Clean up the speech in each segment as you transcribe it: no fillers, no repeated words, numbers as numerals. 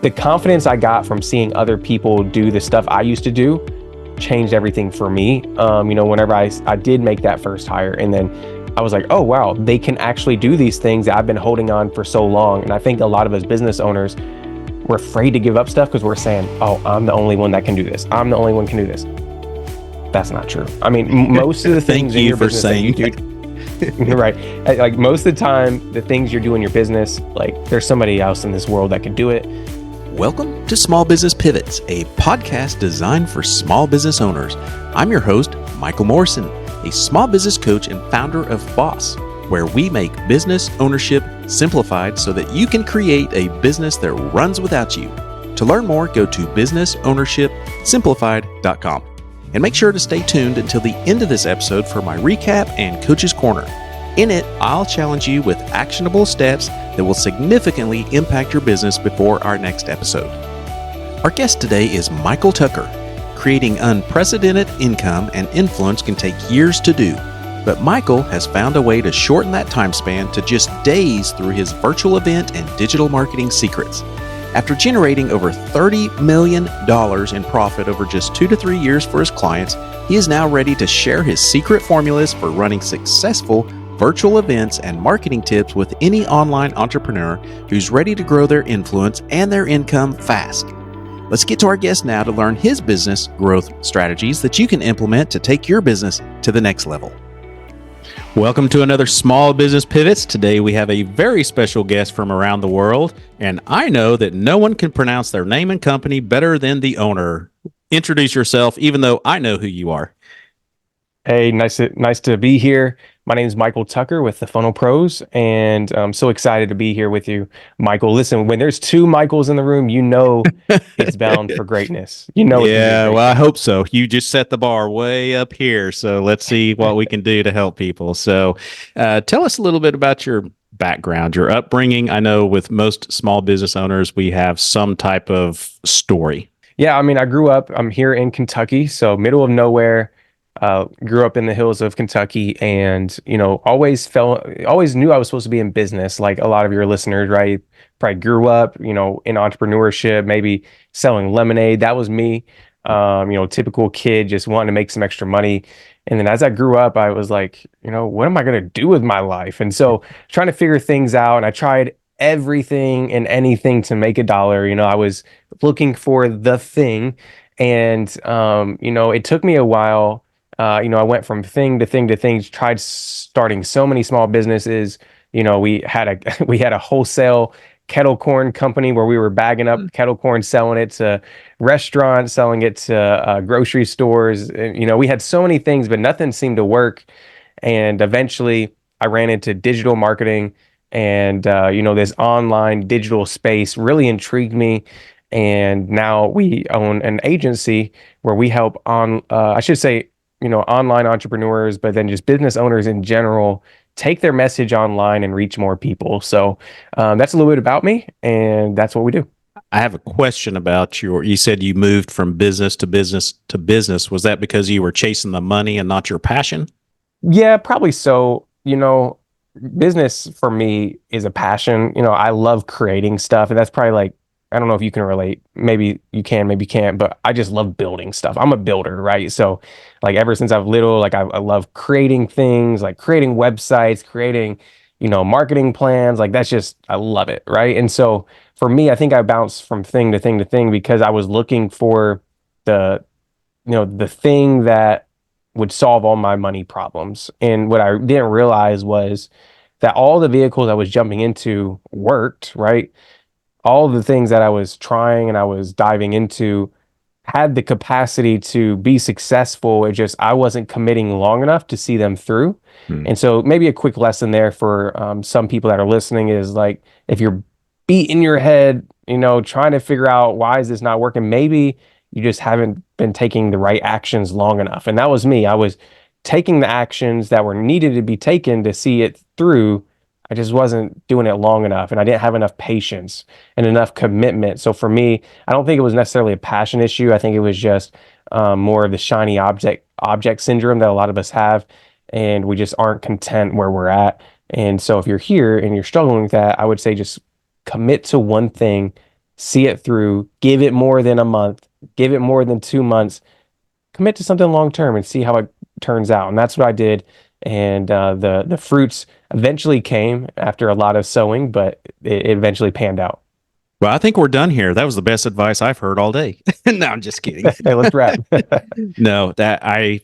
the confidence I got from seeing other people do the stuff I used to do changed everything for me. Whenever I did make that first hire, and then I was like, oh, wow, they can actually do these things that I've been holding on for so long. And I think a lot of us business owners, we're afraid to give up stuff because we're saying, oh, I'm the only one that can do this. I'm the only one can do this. That's not true. I mean, most of the things in your business that you do, right? Like most of the time, the things you do in your business, like there's somebody else in this world that can do it. Welcome to Small Business Pivots, a podcast designed for small business owners. I'm your host, Michael Morrison, a small business coach and founder of Boss, where we make business ownership simplified so that you can create a business that runs without you. To learn more, go to businessownershipsimplified.com. And make sure to stay tuned until the end of this episode for my recap and Coach's Corner. In it, I'll challenge you with actionable steps that will significantly impact your business before our next episode. Our guest today is Michael Tucker. Creating unprecedented income and influence can take years to do, but Michael has found a way to shorten that time span to just days through his virtual event and digital marketing secrets. After generating over $30 million in profit over just 2 to 3 years for his clients, he is now ready to share his secret formulas for running successful virtual events and marketing tips with any online entrepreneur who's ready to grow their influence and their income fast. Let's get to our guest now to learn his business growth strategies that you can implement to take your business to the next level. Welcome to another Small Business Pivots. Today we have a very special guest from around the world, and I know that no one can pronounce their name and company better than the owner. Introduce yourself, even though I know who you are. Hey, nice to be here. My name is Michael Tucker with the Funnel Pros, and I'm so excited to be here with you, Michael. Listen, when there's two Michaels in the room, you know it's bound for greatness. You know, yeah, well, I hope so. You just set the bar way up here, so let's see what we can do to help people. So, tell us a little bit about your background, your upbringing. I know with most small business owners, we have some type of story. Yeah, I mean, I'm here in Kentucky, so middle of nowhere. Grew up in the hills of Kentucky, and always knew I was supposed to be in business, like a lot of your listeners, right? Probably grew up, in entrepreneurship, maybe selling lemonade. That was me. Typical kid just wanting to make some extra money. And then as I grew up, I was like, what am I going to do with my life? And so trying to figure things out, and I tried everything and anything to make a dollar. I was looking for the thing, and it took me a while. I went from thing to thing to thing, tried starting so many small businesses. We had a wholesale kettle corn company where we were bagging up kettle corn, selling it to restaurants, selling it to grocery stores. And, we had so many things, but nothing seemed to work. And eventually I ran into digital marketing, and, this online digital space really intrigued me. And now we own an agency where we help online entrepreneurs, but then just business owners in general, take their message online and reach more people. So that's a little bit about me, and that's what we do. I have a question about you said you moved from business to business to business. Was that because you were chasing the money and not your passion? Yeah, probably so. Business for me is a passion. I love creating stuff, and that's probably like, I don't know if you can relate. Maybe you can, maybe you can't, but I just love building stuff. I'm a builder, right? So like ever since I was little, like I love creating things, like creating websites, creating, marketing plans. Like I love it, right? And so for me, I think I bounced from thing to thing to thing because I was looking for the thing that would solve all my money problems. And what I didn't realize was that all the vehicles I was jumping into worked, right? All of the things that I was trying and I was diving into had the capacity to be successful. It just, I wasn't committing long enough to see them through. And so maybe a quick lesson there for some people that are listening is like, if you're beating your head, trying to figure out why is this not working, maybe you just haven't been taking the right actions long enough. And that was me. I was taking the actions that were needed to be taken to see it through. I just wasn't doing it long enough, and I didn't have enough patience and enough commitment. So for me, I don't think it was necessarily a passion issue. I think it was just more of the shiny object syndrome that a lot of us have, and we just aren't content where we're at. And so if you're here and you're struggling with that, I would say just commit to one thing see it through, give it more than a month, give it more than 2 months, commit to something long term and see how it turns out. And that's what I did. And the fruits eventually came after a lot of sowing, but it eventually panned out. Well, I think we're done here. That was the best advice I've heard all day. No, I'm just kidding. Hey, let's wrap. No, that I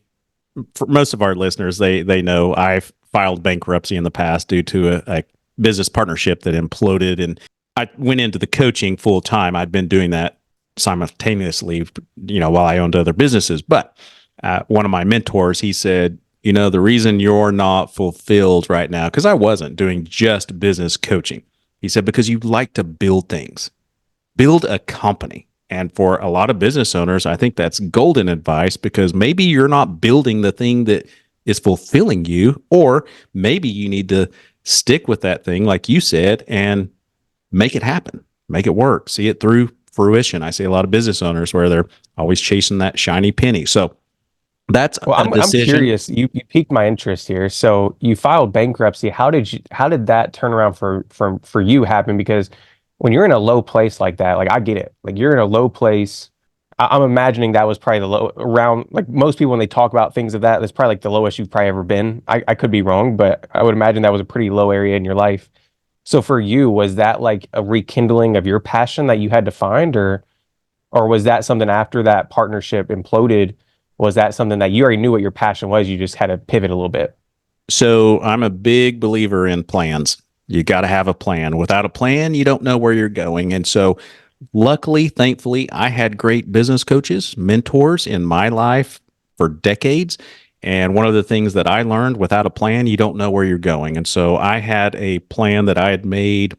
for most of our listeners, they know I've filed bankruptcy in the past due to a business partnership that imploded, and I went into the coaching full time. I'd been doing that simultaneously, while I owned other businesses. But one of my mentors, he said, the reason you're not fulfilled right now, because I wasn't doing just business coaching. He said, because you like to build things, build a company. And for a lot of business owners, I think that's golden advice, because maybe you're not building the thing that is fulfilling you, or maybe you need to stick with that thing, like you said, and make it happen, make it work, see it through fruition. I see a lot of business owners where they're always chasing that shiny penny. So that's Well, a I'm decision. curious. You piqued my interest here. So you filed bankruptcy. How did that turnaround for you happen? Because when you're in a low place like that, like I get it. Like you're in a low place. I'm imagining that was probably the low around, like most people when they talk about things of that, that's probably like the lowest you've probably ever been. I could be wrong, but I would imagine that was a pretty low area in your life. So for you, was that like a rekindling of your passion that you had to find, or was that something after that partnership imploded? Was that something that you already knew what your passion was? You just had to pivot a little bit. So I'm a big believer in plans. You got to have a plan. Without a plan, you don't know where you're going. And so, luckily, thankfully, I had great business coaches, mentors in my life for decades. And one of the things that I learned, without a plan, you don't know where you're going. And so I had a plan that I had made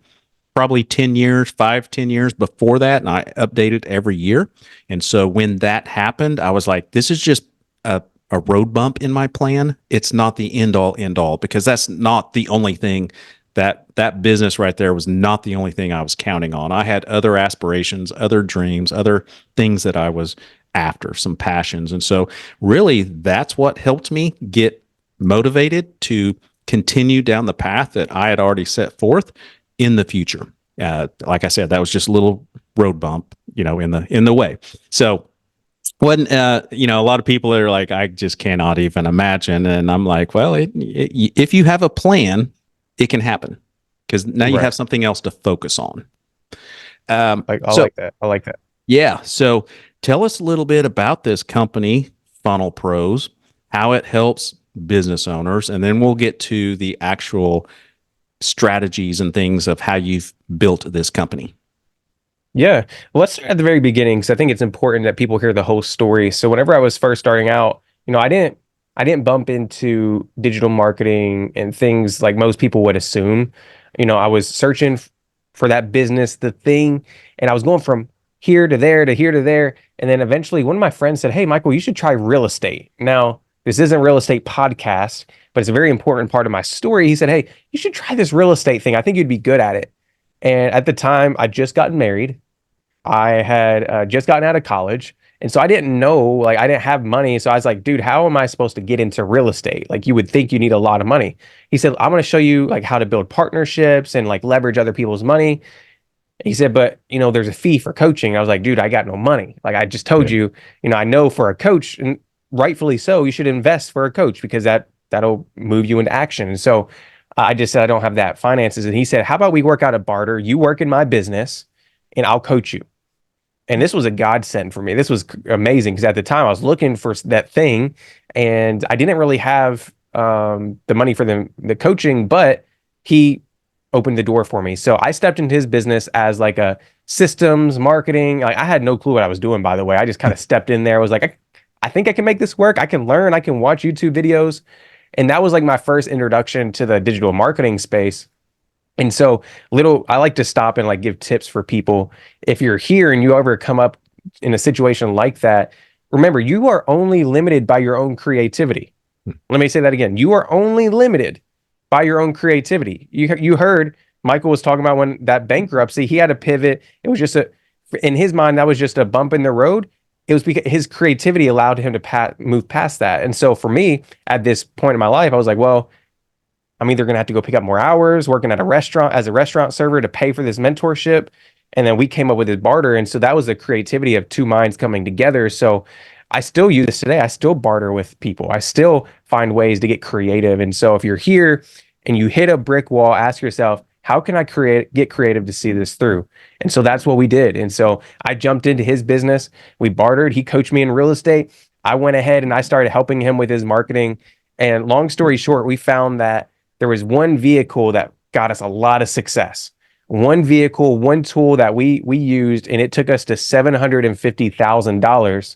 probably 10 years, 5, 10 years before that. And I updated every year. And so when that happened, I was like, this is just a road bump in my plan. It's not the end all, because that's not the only thing. That business right there was not the only thing I was counting on. I had other aspirations, other dreams, other things that I was after, some passions. And so really that's what helped me get motivated to continue down the path that I had already set forth in the future. Like I said, that was just a little road bump, in the way. So when a lot of people are like, I just cannot even imagine, and I'm like, well, if you have a plan, it can happen, because now you Right. have something else to focus on. Like I So like that. I like that. yeah, so tell us a little bit about this company, Funnel Pros, how it helps business owners, and then we'll get to the actual strategies and things of how you've built this company. Yeah. Well, let's start at the very beginning because I think it's important that people hear the whole story. So whenever I was first starting out, I didn't bump into digital marketing and things like most people would assume. I was searching for that business, the thing, and I was going from here to there to here to there. And then eventually one of my friends said, "Hey, Michael, you should try real estate." Now, this isn't a real estate podcast, but it's a very important part of my story. He said, "Hey, you should try this real estate thing. I think you'd be good at it." And at the time, I just gotten married. I had just gotten out of college. And so I didn't know, like, I didn't have money. So I was like, dude, how am I supposed to get into real estate? Like, you would think you need a lot of money. He said, I'm going to show you, like, how to build partnerships and, like, leverage other people's money. He said, but, there's a fee for coaching. I was like, dude, I got no money. Like, I just told you, I know for a coach, and rightfully so, you should invest for a coach because that'll move you into action. And so I just said, I don't have that finances. And he said, how about we work out a barter? You work in my business and I'll coach you. And this was a godsend for me. This was amazing because at the time I was looking for that thing, and I didn't really have the money for the coaching, but he opened the door for me. So I stepped into his business as like a systems marketing. Like I had no clue what I was doing, by the way. I just kind of stepped in there. I was like, I think I can make this work. I can learn. I can watch YouTube videos, and that was like my first introduction to the digital marketing space. And so I like to stop and like give tips for people. If you're here and you ever come up in a situation like that, remember, you are only limited by your own creativity. Let me say that again. You are only limited by your own creativity. You heard Michael was talking about when that bankruptcy, he had to pivot. It was just in his mind, that was just a bump in the road. It was because his creativity allowed him to move past that. And so for me, at this point in my life, I was like, well, I'm either going to have to go pick up more hours working at a restaurant as a restaurant server to pay for this mentorship. And then we came up with this barter. And so that was the creativity of two minds coming together. So I still use this today. I still barter with people. I still find ways to get creative. And so if you're here and you hit a brick wall, ask yourself, how can I get creative to see this through? And so that's what we did. And so I jumped into his business. We bartered. He coached me in real estate. I went ahead and I started helping him with his marketing. And long story short, we found that there was one vehicle that got us a lot of success. One vehicle, one tool that we used, and it took us to $750,000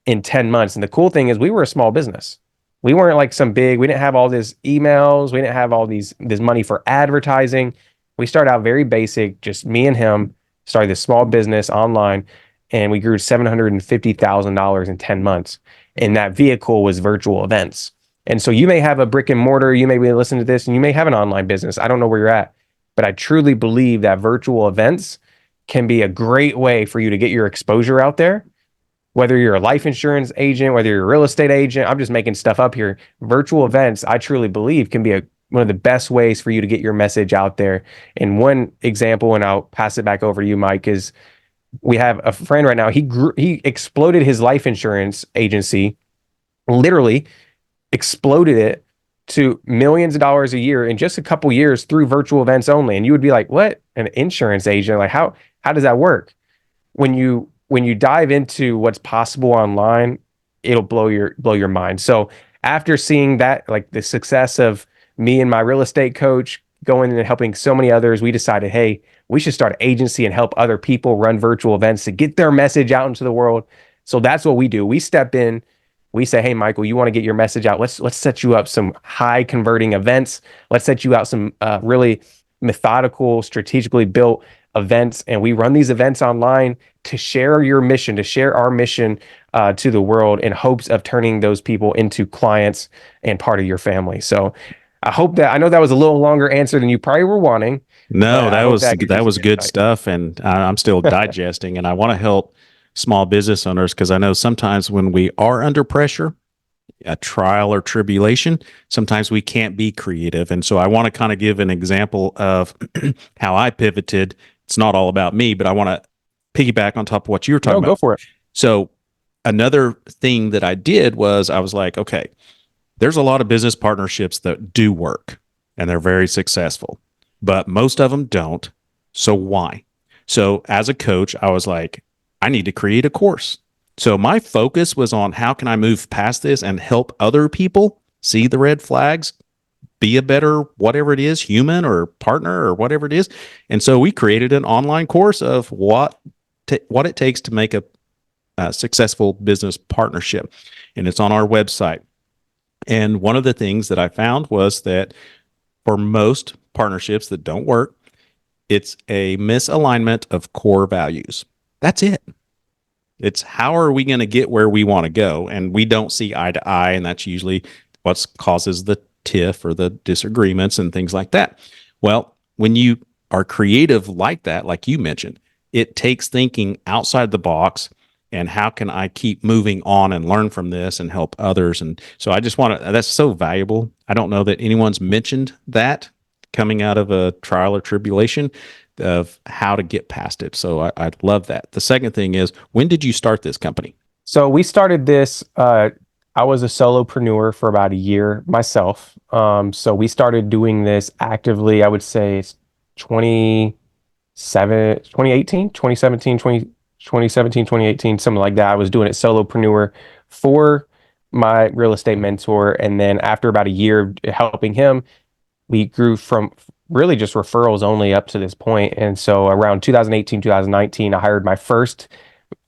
in 10 months. And the cool thing is we were a small business. We weren't like some big, we didn't have all these emails. We didn't have all this money for advertising. We started out very basic, just me and him started this small business online, and we grew $750,000 in 10 months. And that vehicle was virtual events. And so you may have a brick and mortar, you may be listening to this and you may have an online business. I don't know where you're at, but I truly believe that virtual events can be a great way for you to get your exposure out there. Whether you're a life insurance agent, whether you're a real estate agent, I'm just making stuff up here. Virtual events, I truly believe, can be one of the best ways for you to get your message out there. And one example, and I'll pass it back over to you, Mike, is we have a friend right now. He exploded his life insurance agency, literally exploded it to millions of dollars a year in just a couple years through virtual events only. And you would be like, what? An insurance agent? Like how does that work? When you dive into what's possible online, it'll blow your mind. So after seeing that, like the success of me and my real estate coach going and helping so many others, we decided, hey, we should start an agency and help other people run virtual events to get their message out into the world. So that's what we do. We step in, we say, hey, Michael, you want to get your message out? Let's set you up some high converting events. Let's set you out some really methodical, strategically built events, and we run these events online to share your mission, to share our mission to the world in hopes of turning those people into clients and part of your family. So I know that was a little longer answer than you probably were wanting. No, But I that hope was that gives you that was some good insight. stuff, and I'm still digesting. And I want to help small business owners because I know sometimes when we are under pressure, a trial or tribulation, sometimes we can't be creative. And so I want to kind of give an example of how I pivoted. It's not all about me, but I want to piggyback on top of what you were talking No, go about. for it. So another thing that I did was I was like, okay, there's a lot of business partnerships that do work and they're very successful, but most of them don't. So why? So as a coach, I was like, I need to create a course. So my focus was on how can I move past this and help other people see the red flags, be a better whatever it is, human or partner or whatever it is. And so we created an online course of what it takes to make a successful business partnership. And it's on our website. And one of the things that I found was that for most partnerships that don't work, it's a misalignment of core values. That's it. It's how are we going to get where we want to go? And we don't see eye to eye. And that's usually what causes the tiff or the disagreements and things like that. Well, when you are creative like that, like you mentioned, it takes thinking outside the box and how can I keep moving on and learn from this and help others. And so I just want to, that's so valuable. I don't know that anyone's mentioned that coming out of a trial or tribulation of how to get past it. So I love that. The second thing is, when did you start this company? So we started this. I was a solopreneur for about a year myself. So we started doing this actively. I would say it's 2018, something like that. I was doing it solopreneur for my real estate mentor. And then after about a year of helping him, we grew from really just referrals only up to this point. And so around 2018, 2019, I hired my first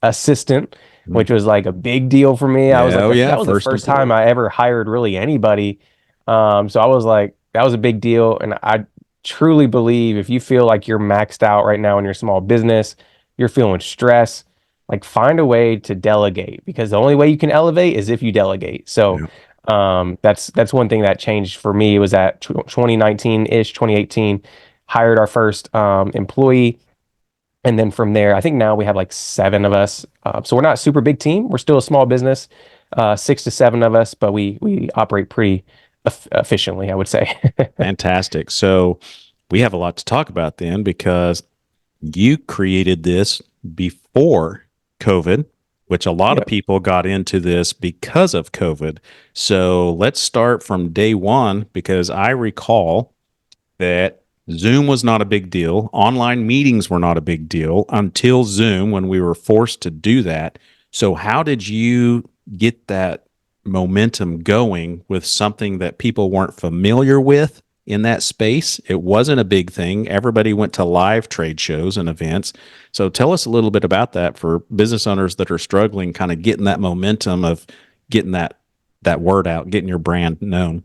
assistant, which was like a big deal for me. I was like, Yeah, that was the first first time employee. I ever hired really anybody. So I was like, that was a big deal. And I truly believe if you feel like you're maxed out right now in your small business, you're feeling stress, like find a way to delegate, because the only way you can elevate is if you delegate. So Yeah. that's one thing that changed for me. Was at 2019-ish, 2018, hired our first employee. And then from there, I think now we have like 7 of us. So we're not a super big team. We're still a small business, 6 to 7 of us, but we operate pretty efficiently, I would say. Fantastic. So we have a lot to talk about then because You created this before COVID, which a lot of Yeah. people got into this because of COVID. So let's start from day one, because I recall that Zoom was not a big deal. Online meetings were not a big deal until Zoom, when we were forced to do that. So, how did you get that momentum going with something that people weren't familiar with in that space? It wasn't a big thing. Everybody went to live trade shows and events. So, tell us a little bit about that for business owners that are struggling, kind of getting that momentum of getting that word out, getting your brand known.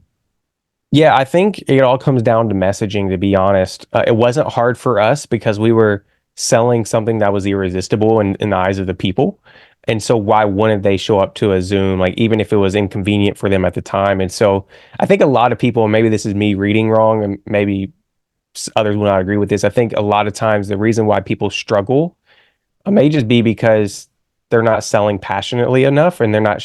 Yeah, I think it all comes down to messaging, to be honest. It wasn't hard for us because we were selling something that was irresistible in the eyes of the people. And so why wouldn't they show up to a Zoom, like even if it was inconvenient for them at the time? And so I think a lot of people, maybe this is me reading wrong, and maybe others will not agree with this. I think a lot of times the reason why people struggle it may just be because they're not selling passionately enough, and they're not,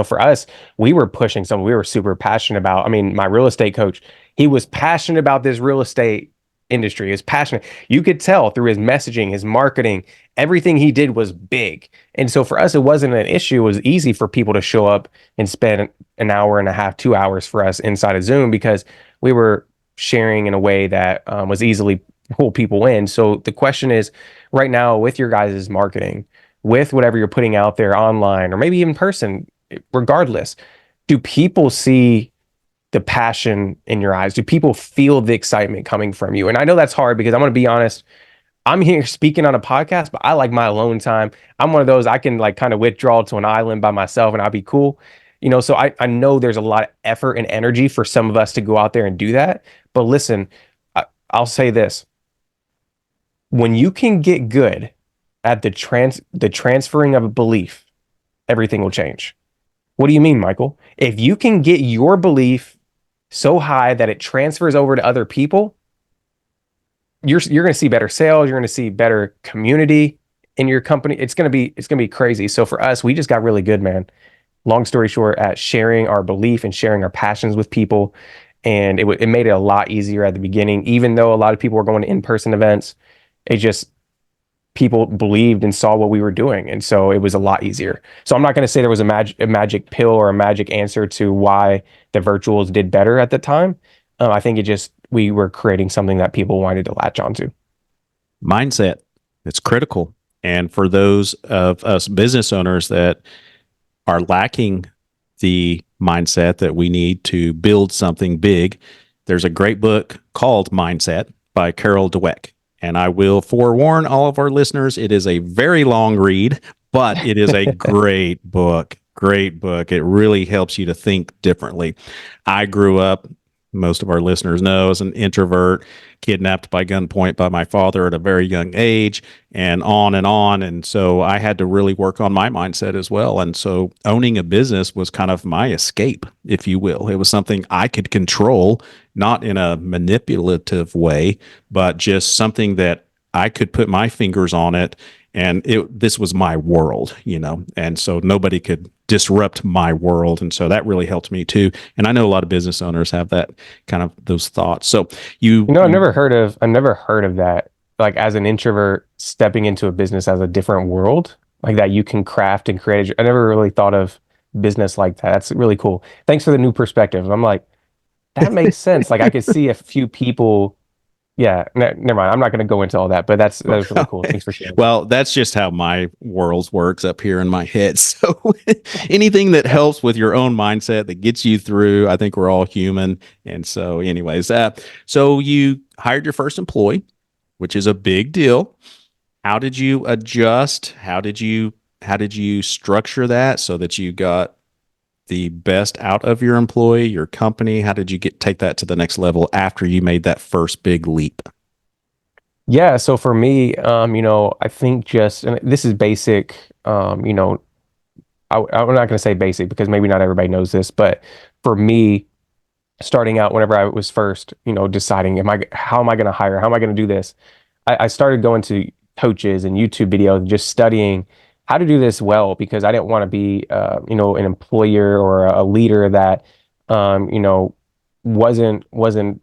for us, we were pushing something we were super passionate about. I mean, my real estate coach, he was passionate about this real estate industry. He was passionate. You could tell through his messaging, his marketing, everything he did was big. And so for us, it wasn't an issue. It was easy for people to show up and spend an hour and a half, 2 hours for us inside of Zoom because we were sharing in a way that was easily pull people in. So the question is, right now with your guys' marketing, with whatever you're putting out there online or maybe even person, regardless, do people see the passion in your eyes? Do people feel the excitement coming from you? And I know that's hard because I'm going to be honest, I'm here speaking on a podcast, but I like my alone time. I'm one of those I can like kind of withdraw to an island by myself and I'll be cool. So I know there's a lot of effort and energy for some of us to go out there and do that. But listen, I'll say this when you can get good at the transferring of a belief, everything will change. What do you mean, Michael? If you can get your belief so high that it transfers over to other people, you're going to see better sales, you're going to see better community in your company. It's going to be crazy. So for us, we just got really good, man. Long story short, at sharing our belief and sharing our passions with people, and it made it a lot easier at the beginning, even though a lot of people were going to in-person events. It just people believed and saw what we were doing. And so it was a lot easier. So I'm not going to say there was a magic pill or a magic answer to why the virtuals did better at the time. I think we were creating something that people wanted to latch onto. Mindset, it's critical. And for those of us business owners that are lacking the mindset that we need to build something big, there's a great book called Mindset by Carol Dweck. And I will forewarn all of our listeners, it is a very long read, but it is a great book. Great book. It really helps you to think differently. I grew up, most of our listeners know, as an introvert, kidnapped by gunpoint by my father at a very young age, and on and on. And so I had to really work on my mindset as well. And so owning a business was kind of my escape, if you will. It was something I could control, not in a manipulative way, but just something that I could put my fingers on it. And this was my world, and so nobody could disrupt my world. And so that really helped me too. And I know a lot of business owners have that kind of those thoughts. So I've never heard of that. Like as an introvert stepping into a business as a different world, like that you can craft and create. I never really thought of business like that. That's really cool. Thanks for the new perspective. I'm like, that makes sense. Like I could see a few people. Yeah, never mind. I'm not going to go into all that, but that was really cool. Okay. Thanks for sharing. Well, that's just how my world works up here in my head. So anything that helps with your own mindset that gets you through, I think we're all human. And so, anyways, so you hired your first employee, which is a big deal. How did you adjust? How did you structure that so that you got the best out of your employee, your company? How did you take that to the next level after you made that first big leap? Yeah, so for me, I think and this is basic, I'm not going to say basic because maybe not everybody knows this, but for me, starting out whenever I was first, deciding, how am I going to hire? How am I going to do this? I started going to coaches and YouTube videos, and just studying how to do this well because I didn't want to be, an employer or a leader that, wasn't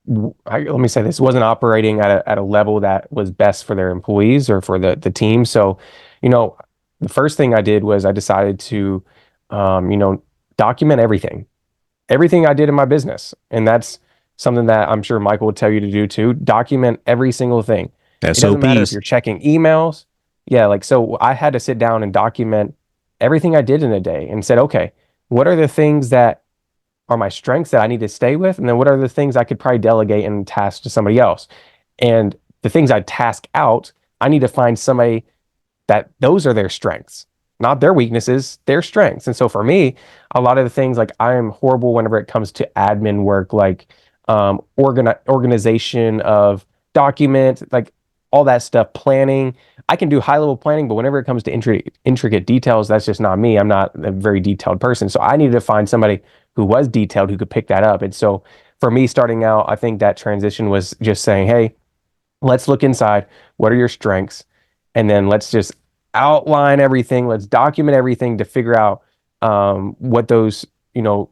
let me say this, wasn't operating at a level that was best for their employees or for the team. So, you know, the first thing I did was I decided to, you know, document everything I did in my business. And that's something that I'm sure Michael would tell you to do too. Document every single thing. It doesn't matter if SOPs. you're checking emails. Yeah, like so I had to sit down and document everything I did in a day and said, okay, what are the things that are my strengths that I need to stay with? And then what are the things I could probably delegate and task to somebody else? And the things I task out, I need to find somebody that those are their strengths, not their weaknesses, their strengths. And so for me, a lot of the things like I am horrible whenever it comes to admin work, like organization of document, like all that stuff, planning. I can do high level planning, but whenever it comes to intricate details, that's just not me. I'm not a very detailed person. So I needed to find somebody who was detailed who could pick that up. And so for me starting out, I think that transition was just saying, hey, let's look inside. What are your strengths? And then let's just outline everything. Let's document everything to figure out what those, you know,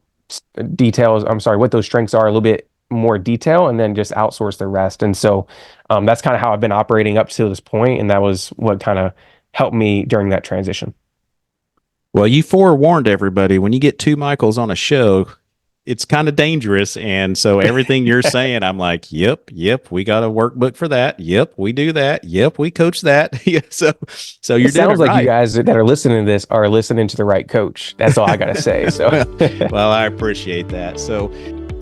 details, I'm sorry, what those strengths are a little bit more detail and then just outsource the rest. And so that's kind of how I've been operating up to this point, and that was what kind of helped me during that transition. Well, you forewarned everybody when you get two Michaels on a show, it's kind of dangerous. And so everything you're saying, I'm like, yep, we got a workbook for that. Yep, we do that. Yep, we coach that. Yeah, so It you're doing it sounds like you right. guys that are listening to this are listening to the right coach. That's all I got to say. So, Well, I appreciate that. So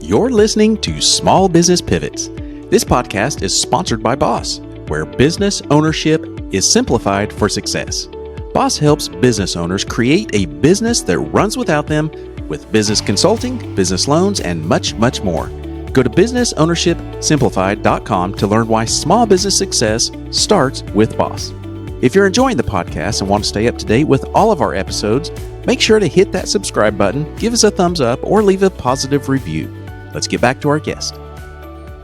you're listening to Small Business Pivots. This podcast is sponsored by Boss, where business ownership is simplified for success. Boss helps business owners create a business that runs without them with business consulting, business loans, and much, much more. Go to businessownershipsimplified.com to learn why small business success starts with Boss. If you're enjoying the podcast and want to stay up to date with all of our episodes, make sure to hit that subscribe button, give us a thumbs up, or leave a positive review. Let's get back to our guest.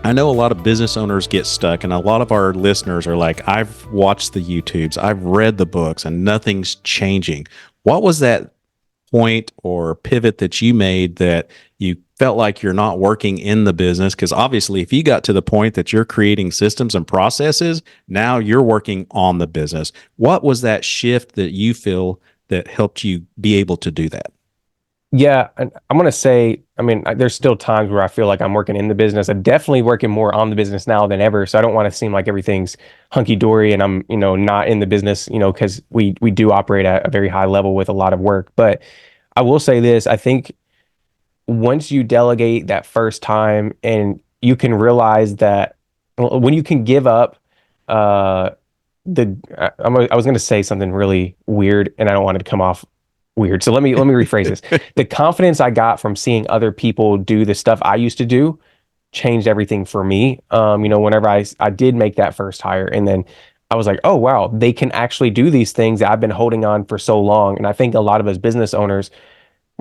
I know a lot of business owners get stuck, and a lot of our listeners are like, I've watched the YouTubes, I've read the books, and nothing's changing. What was that point or pivot that you made that you felt like you're not working in the business? Because obviously, if you got to the point that you're creating systems and processes, now you're working on the business. What was that shift that you feel that helped you be able to do that? yeah, and I'm gonna say, I mean, there's still times where I feel like I'm working in the business. I'm definitely working more on the business now than ever. So I don't want to seem like everything's hunky dory and I'm, you know, not in the business, you know, because we do operate at a very high level with a lot of work. But I will say this: I think once you delegate that first time and you can realize that when you can give up uh I was going to say something really weird and I don't want it to come off weird. So let me rephrase this. The confidence I got from seeing other people do the stuff I used to do changed everything for me. You know, whenever I did make that first hire and then I was like, oh wow, they can actually do these things that I've been holding on for so long. And I think a lot of us business owners,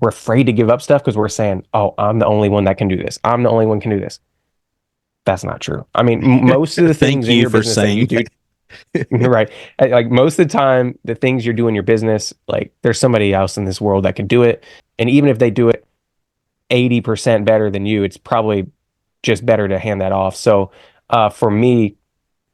we're afraid to give up stuff because we're saying, oh, I'm the only one that can do this. I'm the only one can do this. That's not true. I mean, most of the Thank things in you your for business that you saying do, right? Like most of the time, the things you're doing in your business, like there's somebody else in this world that can do it. And even if they do it 80% better than you, it's probably just better to hand that off. So for me,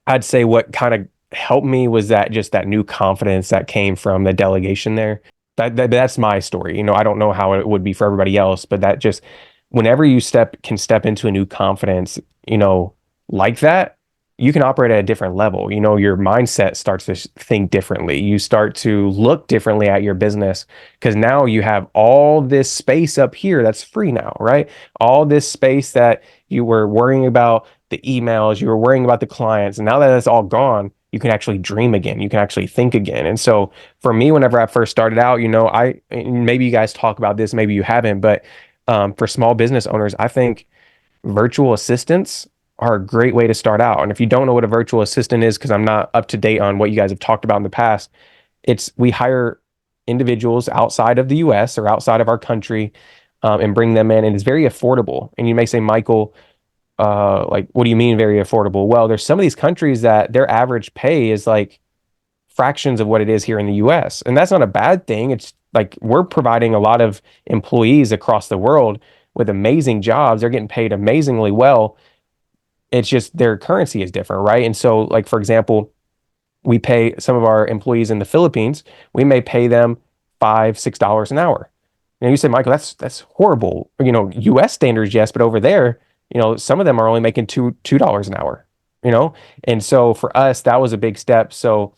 I'd say what kind of helped me was that just that new confidence that came from the delegation there. That's my story. You know, I don't know how it would be for everybody else, but that just whenever you can step into a new confidence, you know, like that, you can operate at a different level. You know, your mindset starts to think differently. You start to look differently at your business because now you have all this space up here that's free now, right? All this space that you were worrying about the emails, you were worrying about the clients, and now that it's all gone, you can actually dream again. You can actually think again. And so for me, whenever I first started out, you know, maybe you guys talk about this, maybe you haven't, but for small business owners, I think virtual assistants are a great way to start out. And if you don't know what a virtual assistant is, because I'm not up to date on what you guys have talked about in the past, it's we hire individuals outside of the US or outside of our country and bring them in. And it's very affordable. And you may say, Michael, like, what do you mean very affordable? Well, there's some of these countries that their average pay is like fractions of what it is here in the US. And that's not a bad thing. It's like we're providing a lot of employees across the world with amazing jobs. They're getting paid amazingly well. It's just their currency is different, right? And so, like, for example, we pay some of our employees in the Philippines, we may pay them $5, $6 an hour. And you say, Michael, that's horrible. US standards, yes, but over there, some of them are only making $2 an hour, you know? And so for us, that was a big step. So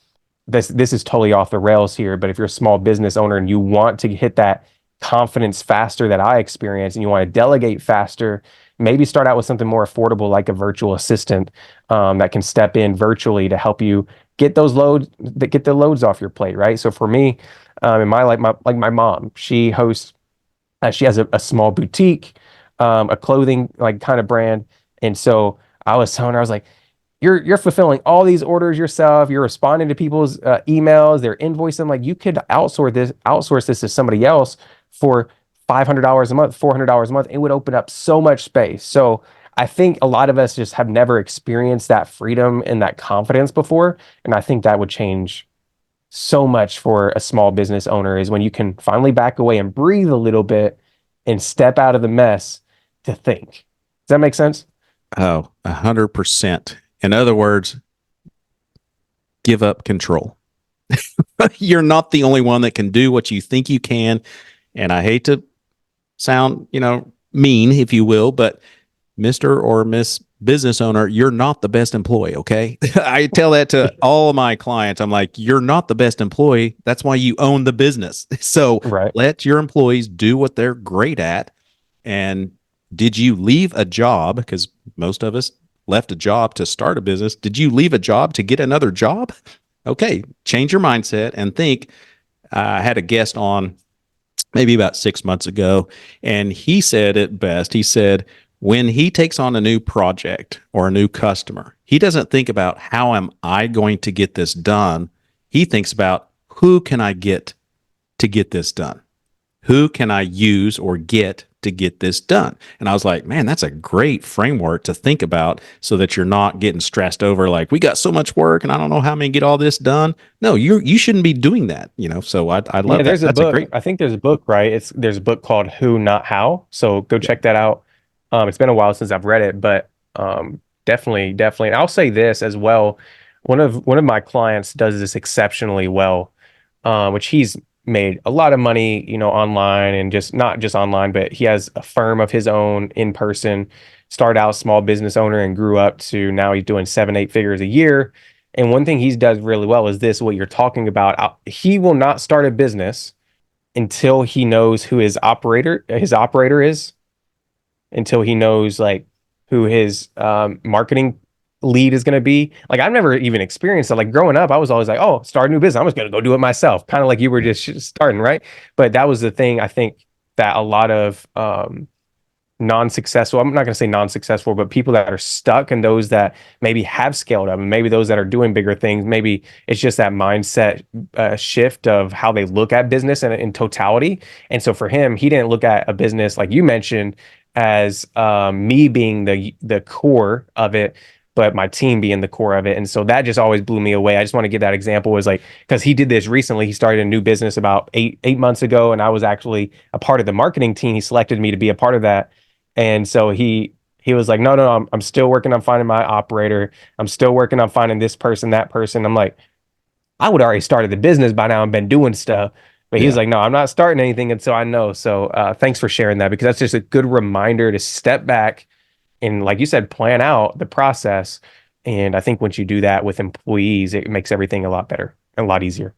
this is totally off the rails here, but if you're a small business owner and you want to hit that confidence faster that I experienced and you want to delegate faster, maybe start out with something more affordable like a virtual assistant that can step in virtually to help you get the loads off your plate, right? So for me, in my my mom, she has a small boutique, a clothing like kind of brand, and so I was telling her, I was like, you're fulfilling all these orders yourself. You're responding to people's emails. They're invoicing. Like you could outsource this to somebody else for $500 a month, $400 a month. It would open up so much space. So I think a lot of us just have never experienced that freedom and that confidence before, and I think that would change so much for a small business owner is when you can finally back away and breathe a little bit and step out of the mess to think. Does that make sense? Oh, 100%. In other words, give up control. You're not the only one that can do what you think you can. And I hate to sound, mean, if you will, but Mr. or Miss Business Owner, you're not the best employee. Okay. I tell that to all my clients. I'm like, you're not the best employee. That's why you own the business. So Right. let your employees do what they're great at. And did you leave a job? Because most of us left a job to start a business. Did you leave a job to get another job? Okay. Change your mindset and think. I had a guest on maybe about 6 months ago, and he said it best. He said, when he takes on a new project or a new customer, he doesn't think about how am I going to get this done. He thinks about who can I get to get this done? Who can I use or get to get this done? And I was like, man, that's a great framework to think about so that you're not getting stressed over like, we got so much work and I don't know how I'm going to get all this done. No, you shouldn't be doing that, So I Yeah, love that. there's a That's a book. great. I think there's a book, right? There's a book called Who Not How. So go check that out. It's been a while since I've read it, but definitely. And I'll say this as well. One of my clients does this exceptionally well, which he's made a lot of money, online and just not just online, but he has a firm of his own in person. Started out small business owner and grew up to now he's doing 7, 8 figures a year. And one thing he does really well is this, what you're talking about. He will not start a business until he knows who his operator is, until he knows like who his marketing lead is going to be. Like I've never even experienced that. Like growing up, I was always like, oh, start a new business. I'm just going to go do it myself. Kind of like you were just starting, right? But that was the thing I think that a lot of non-successful, I'm not going to say non-successful, but people that are stuck and those that maybe have scaled up and maybe those that are doing bigger things, maybe it's just that mindset shift of how they look at business in totality. And so for him, he didn't look at a business like you mentioned as me being the core of it, but my team being the core of it. And so that just always blew me away. I just want to give that example is like, because he did this recently. He started a new business about eight months ago, and I was actually a part of the marketing team. He selected me to be a part of that. And so he was like, no, I'm still working on finding my operator. I'm still working on finding this person, that person. I'm like, I would already started the business by now and been doing stuff. But he's Yeah. like, no, I'm not starting anything until I know. So thanks for sharing that because that's just a good reminder to step back and, like you said, plan out the process. And I think once you do that with employees, it makes everything a lot better, a lot easier.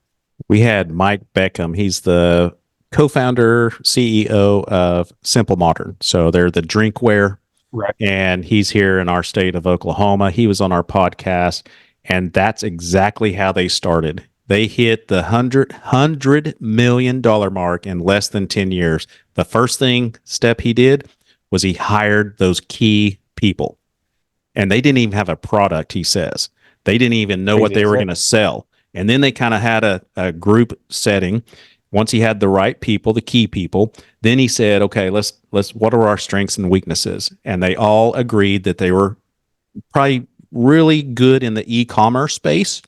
We had Mike Beckham. He's the co-founder, CEO of Simple Modern. So they're the drinkware, Right. and he's here in our state of Oklahoma. He was on our podcast, and that's exactly how they started. They hit the $100 million mark in less than 10 years. The first step he did was he hired those key people, and they didn't even have a product. He says they didn't even know what Crazy, they were isn't going it? to sell. And then they kind of had a group setting. Once he had the right people, the key people, then he said, okay, let's what are our strengths and weaknesses? And they all agreed that they were probably really good in the e-commerce space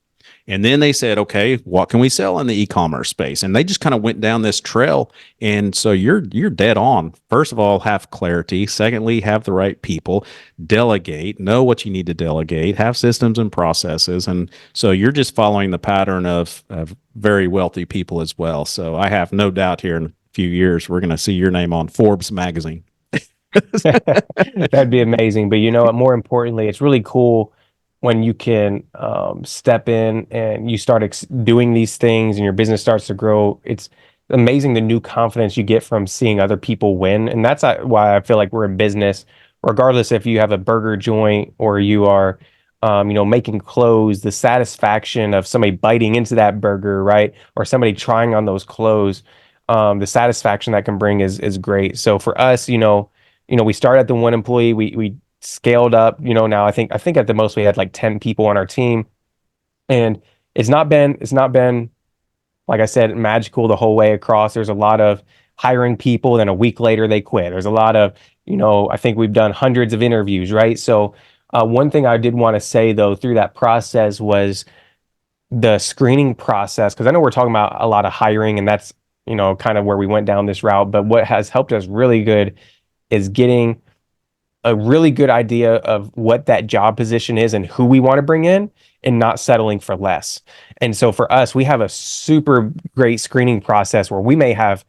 And then they said, okay, what can we sell in the e-commerce space? And they just kind of went down this trail. And so you're dead on. First of all, have clarity. Secondly, have the right people. Delegate, know what you need to delegate, have systems and processes. And so you're just following the pattern of very wealthy people as well. So I have no doubt here in a few years, we're going to see your name on Forbes magazine. That'd be amazing. But you know what? More importantly, it's really cool when you can step in and you start doing these things and your business starts to grow. It's amazing the new confidence you get from seeing other people win. And that's why I feel like we're in business, regardless if you have a burger joint or you are, making clothes, the satisfaction of somebody biting into that burger, right? Or somebody trying on those clothes, the satisfaction that can bring is great. So for us, we started at the one employee, we scaled up, now I think at the most we had like 10 people on our team. And it's not been like I said, magical the whole way across. There's a lot of hiring people, then a week later they quit. There's a lot of, I think we've done hundreds of interviews, right? So one thing I did want to say though through that process was the screening process, because I know we're talking about a lot of hiring and that's, kind of where we went down this route. But what has helped us really good is getting a really good idea of what that job position is and who we want to bring in and not settling for less. And so for us, we have a super great screening process where we may have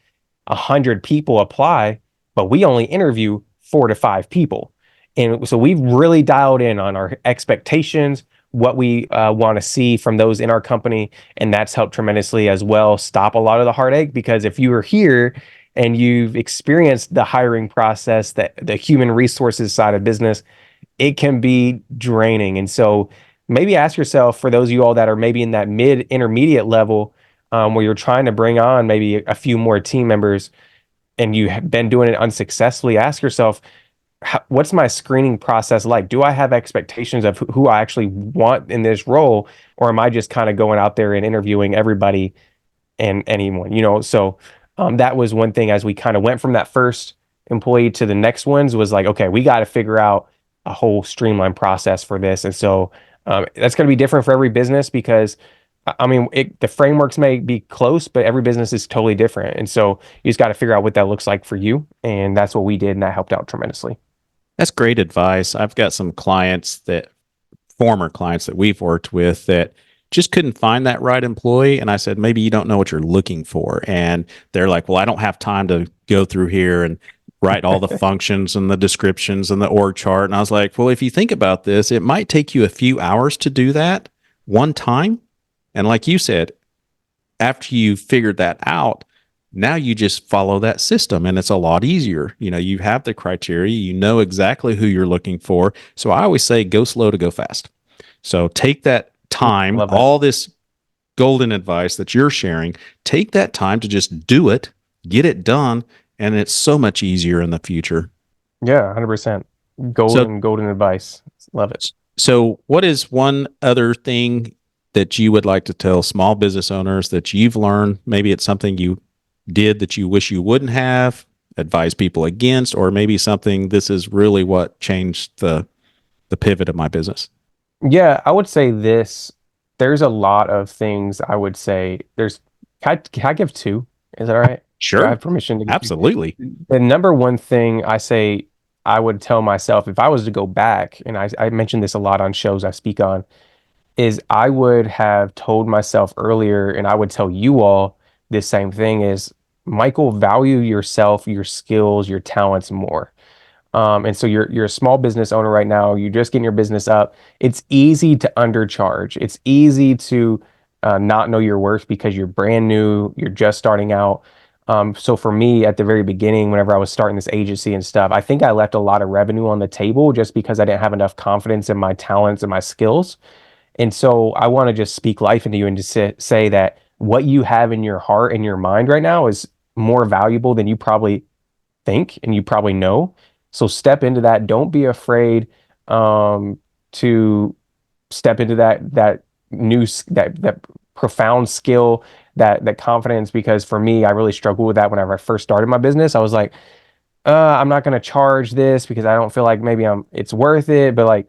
100 people apply, but we only interview 4 to 5 people. And so we've really dialed in on our expectations, what we want to see from those in our company. And that's helped tremendously as well, stop a lot of the heartache. Because if you are here and you've experienced the hiring process, that the human resources side of business, it can be draining. And so maybe ask yourself, for those of you all that are maybe in that mid intermediate level, where you're trying to bring on maybe a few more team members and you have been doing it unsuccessfully, ask yourself, what's my screening process like? Do I have expectations of who I actually want in this role? Or am I just kind of going out there and interviewing everybody and anyone, So that was one thing as we kind of went from that first employee to the next ones, was like, okay, we got to figure out a whole streamlined process for this. And so that's going to be different for every business because the frameworks may be close, but every business is totally different. And so you just got to figure out what that looks like for you. And that's what we did. And that helped out tremendously. That's great advice. I've got some former clients that we've worked with that just couldn't find that right employee. And I said, maybe you don't know what you're looking for. And they're like, well, I don't have time to go through here and write all the functions and the descriptions and the org chart. And I was like, well, if you think about this, it might take you a few hours to do that one time. And like you said, after you figured that out, now you just follow that system and it's a lot easier. You have the criteria, you know exactly who you're looking for. So I always say go slow to go fast. So take that time, all this golden advice that you're sharing, take that time to just do it, get it done, and it's so much easier in the future. Yeah, 100%. Golden advice. Love it. So what is one other thing that you would like to tell small business owners that you've learned? Maybe it's something you did that you wish you wouldn't have, advise people against, or maybe something, this is really what changed the pivot of my business. Yeah, I would say this. There's a lot of things I would say. Can I give two? Is that all right? Sure. Do I have permission to give Absolutely. two? The number one thing I say, I would tell myself if I was to go back, and I mentioned this a lot on shows I speak on, is I would have told myself earlier, and I would tell you all this same thing is, Michael, value yourself, your skills, your talents more. And so you're a small business owner right now. You're just getting your business up. It's easy to undercharge. It's easy to not know your worth because you're brand new. You're just starting out. So for me, at the very beginning, whenever I was starting this agency and stuff, I think I left a lot of revenue on the table just because I didn't have enough confidence in my talents and my skills. And so I want to just speak life into you and just say that what you have in your heart and your mind right now is more valuable than you probably think and you probably know. So step into that. Don't be afraid to step into that profound skill, that confidence. Because for me, I really struggled with that whenever I first started my business. I was like, I'm not going to charge this because I don't feel like maybe it's worth it. But like,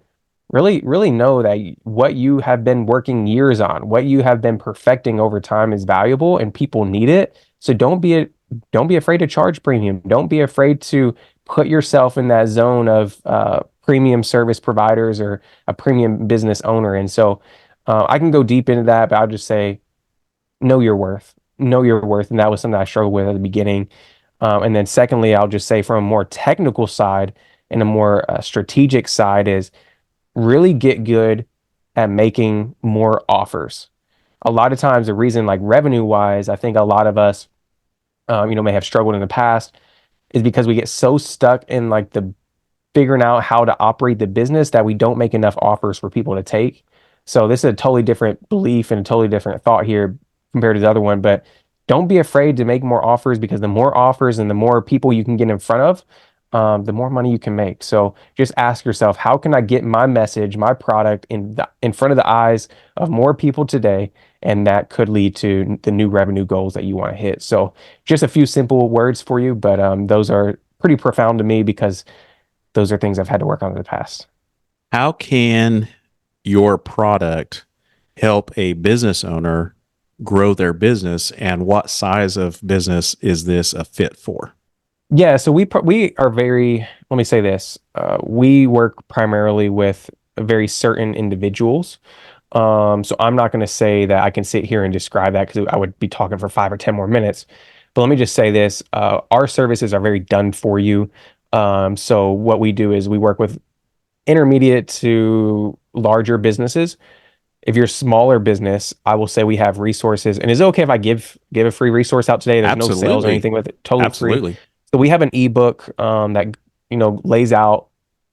really know that what you have been working years on, what you have been perfecting over time is valuable and people need it. So don't be afraid to charge premium. Don't be afraid to put yourself in that zone of premium service providers or a premium business owner. And so I can go deep into that, but I'll just say know your worth. Know your worth. And that was something I struggled with at the beginning. And then secondly, I'll just say from a more technical side and a more strategic side is really get good at making more offers. A lot of times, the reason, like revenue wise, I think a lot of us, may have struggled in the past is because we get so stuck in like the figuring out how to operate the business that we don't make enough offers for people to take. So this is a totally different belief and a totally different thought here compared to the other one. But don't be afraid to make more offers because the more offers and the more people you can get in front of, the more money you can make. So just ask yourself, how can I get my message, my product in front of the eyes of more people today? And that could lead to the new revenue goals that you want to hit. So just a few simple words for you, but those are pretty profound to me because those are things I've had to work on in the past. How can your product help a business owner grow their business, and what size of business is this a fit for? Yeah, so we are very, let me say this, we work primarily with very certain individuals. So I'm not going to say that I can sit here and describe that because I would be talking for 5 or 10 more minutes. But let me just say this, our services are very done for you. So what we do is we work with intermediate to larger businesses. If you're a smaller business, I will say we have resources. And is it okay if I give a free resource out today? There's no sales or Absolutely. anything with it. Totally free. Absolutely. So we have an ebook that lays out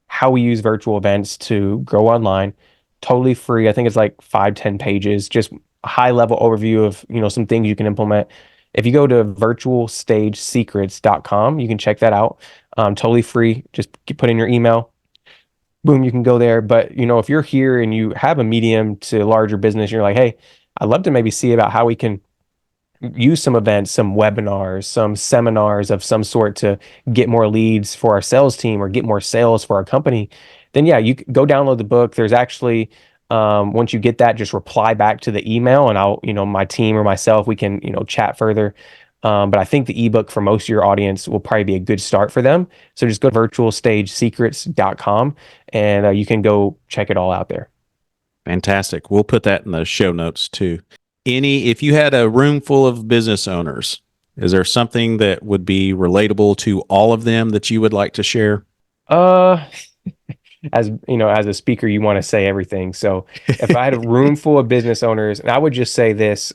how we use virtual events to grow online. Totally free. I think it's like 5, 10 pages, just a high level overview of some things you can implement. If you go to virtualstagesecrets.com, you can check that out. Totally free. Just put in your email, boom, you can go there. But if you're here and you have a medium to larger business, you're like, hey, I'd love to maybe see about how we can use some events, some webinars, some seminars of some sort to get more leads for our sales team or get more sales for our company, then yeah, you go download the book. There's actually once you get that, just reply back to the email and I'll, my team or myself, we can, chat further. But I think the ebook for most of your audience will probably be a good start for them. So just go to virtualstagesecrets.com and you can go check it all out there. Fantastic. We'll put that in the show notes too. If you had a room full of business owners, is there something that would be relatable to all of them that you would like to share? Uh, as as a speaker, you want to say everything. So if I had a room full of business owners, and I would just say this,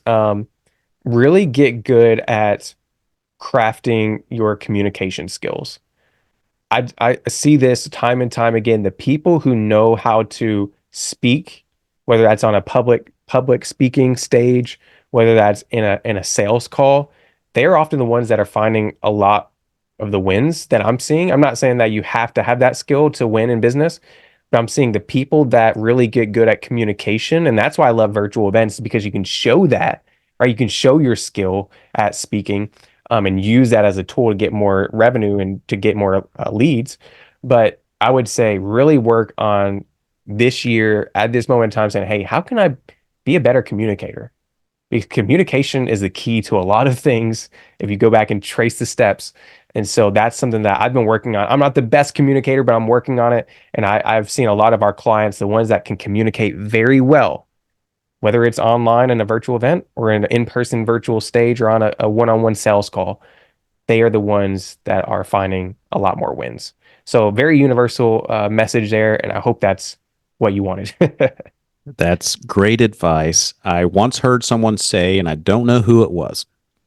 really get good at crafting your communication skills. I see this time and time again. The people who know how to speak, whether that's on a public speaking stage, whether that's in a sales call, they are often the ones that are finding a lot of the wins that I'm seeing. I'm not saying that you have to have that skill to win in business, but I'm seeing the people that really get good at communication, and that's why I love virtual events because you can show that, right? You can show your skill at speaking and use that as a tool to get more revenue and to get more leads. But I would say really work on this year at this moment in time saying, hey, how can I be a better communicator? Because communication is the key to a lot of things if you go back and trace the steps. And so that's something that I've been working on. I'm not the best communicator, but I'm working on it. And I've seen a lot of our clients, the ones that can communicate very well, whether it's online in a virtual event or in an in-person virtual stage or on a one-on-one sales call, they are the ones that are finding a lot more wins. So very universal message there, and I hope that's what you wanted. That's great advice. I once heard someone say, and I don't know who it was,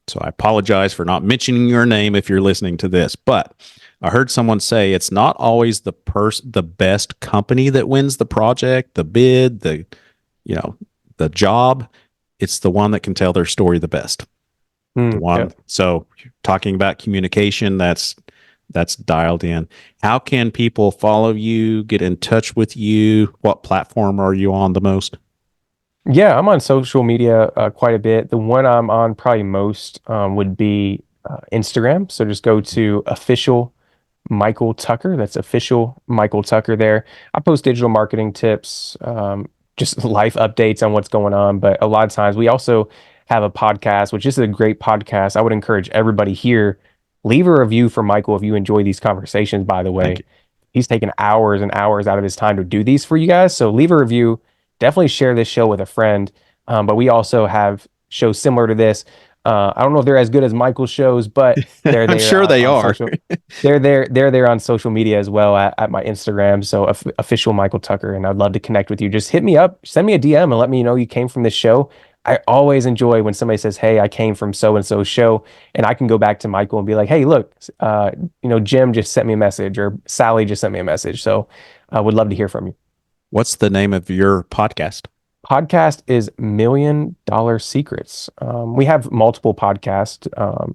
so I apologize for not mentioning your name if you're listening to this, but I heard someone say it's not always the best company that wins the project, the bid, the job. It's the one that can tell their story the best. The one. Yep. So talking about communication, that's dialed in. How can people follow you, get in touch with you? What platform are you on the most? Yeah, I'm on social media quite a bit. The one I'm on probably most would be Instagram. So just go to official Michael Tucker. That's official Michael Tucker there. I post digital marketing tips, just life updates on what's going on. But a lot of times we also have a podcast, which is a great podcast. I would encourage everybody here, leave a review for Michael if you enjoy these conversations, by the Thank way. you. He's taken hours and hours out of his time to do these for you guys. So leave a review. Definitely share this show with a friend. But we also have shows similar to this. I don't know if they're as good as Michael's shows, but they're I'm there sure they on are. social. They're there on social media as well at my Instagram. So official Michael Tucker, and I'd love to connect with you. Just hit me up, send me a DM, and let me know you came from this show. I always enjoy when somebody says, "Hey, I came from so and so show," and I can go back to Michael and be like, "Hey, look, Jim just sent me a message, or Sally just sent me a message." So I would love to hear from you. What's the name of your podcast? Podcast is Million Dollar Secrets. We have multiple podcasts,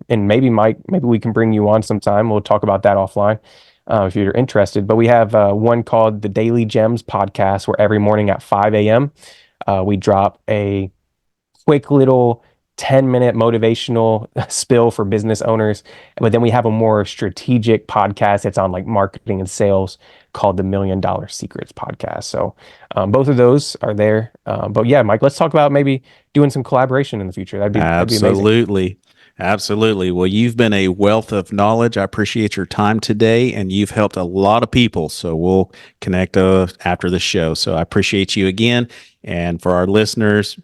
and maybe Mike, maybe we can bring you on sometime. We'll talk about that offline if you're interested. But we have one called the Daily Gems Podcast, where every morning at 5 a.m. We drop a quick little 10-minute motivational spill for business owners. But then we have a more strategic podcast that's on like marketing and sales called the Million Dollar Secrets Podcast. So both of those are there. But yeah, Mike, let's talk about maybe doing some collaboration in the future. That'd be amazing. Absolutely. Absolutely. Well, you've been a wealth of knowledge. I appreciate your time today, and you've helped a lot of people. So we'll connect after the show. So I appreciate you again. And for our listeners,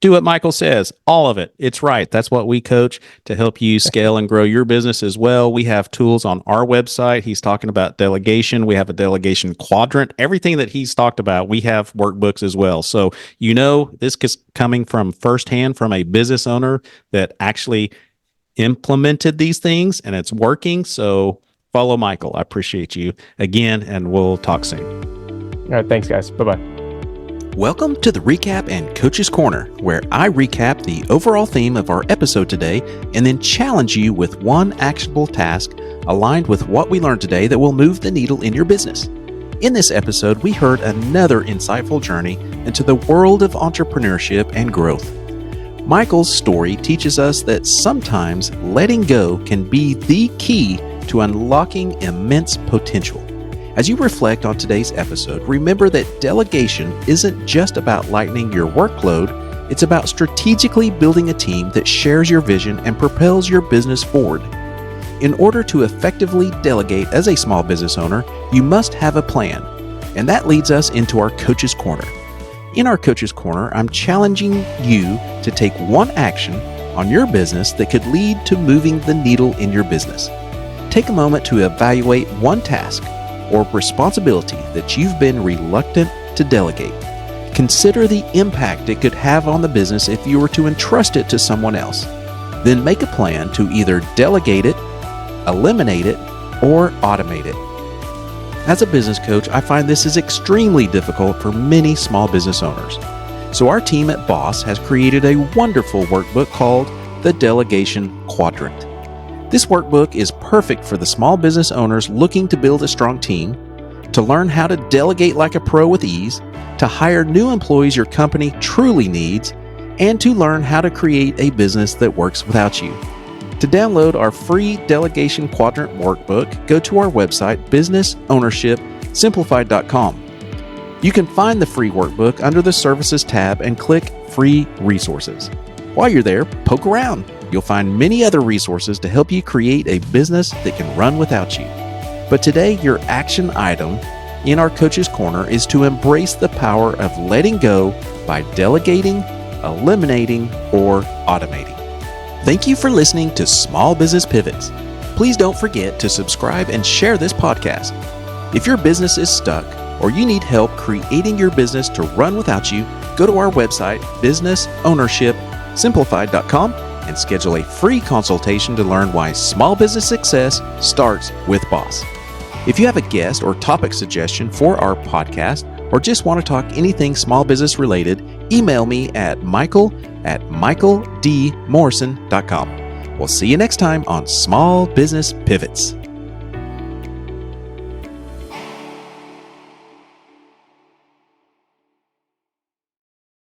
do what Michael says, all of it. It's right. That's what we coach to help you scale and grow your business as well. We have tools on our website. He's talking about delegation. We have a delegation quadrant. Everything that he's talked about, we have workbooks as well. So, this is coming from firsthand from a business owner that actually implemented these things and it's working. So follow Michael. I appreciate you again, and we'll talk soon. All right. Thanks, guys. Bye-bye. Welcome to the Recap and Coach's Corner, where I recap the overall theme of our episode today and then challenge you with one actionable task aligned with what we learned today that will move the needle in your business. In this episode, we heard another insightful journey into the world of entrepreneurship and growth. Michael's story teaches us that sometimes letting go can be the key to unlocking immense potential. As you reflect on today's episode, remember that delegation isn't just about lightening your workload, it's about strategically building a team that shares your vision and propels your business forward. In order to effectively delegate as a small business owner, you must have a plan. And that leads us into our Coach's Corner. In our Coach's Corner, I'm challenging you to take one action on your business that could lead to moving the needle in your business. Take a moment to evaluate one task or responsibility that you've been reluctant to delegate. Consider the impact it could have on the business if you were to entrust it to someone else. Then make a plan to either delegate it, eliminate it, or automate it. As a business coach, I find this is extremely difficult for many small business owners. So our team at Boss has created a wonderful workbook called the Delegation Quadrant. This workbook is perfect for the small business owners looking to build a strong team, to learn how to delegate like a pro with ease, to hire new employees your company truly needs, and to learn how to create a business that works without you. To download our free Delegation Quadrant workbook, go to our website, businessownershipsimplified.com. You can find the free workbook under the Services tab and click Free Resources. While you're there, poke around. You'll find many other resources to help you create a business that can run without you. But today, your action item in our Coach's Corner is to embrace the power of letting go by delegating, eliminating, or automating. Thank you for listening to Small Business Pivots. Please don't forget to subscribe and share this podcast. If your business is stuck or you need help creating your business to run without you, go to our website, businessownershipsimplified.com, and schedule a free consultation to learn why small business success starts with Boss. If you have a guest or topic suggestion for our podcast, or just want to talk anything small business related, email me at michael@michaeldmorrison.com. We'll see you next time on Small Business Pivots.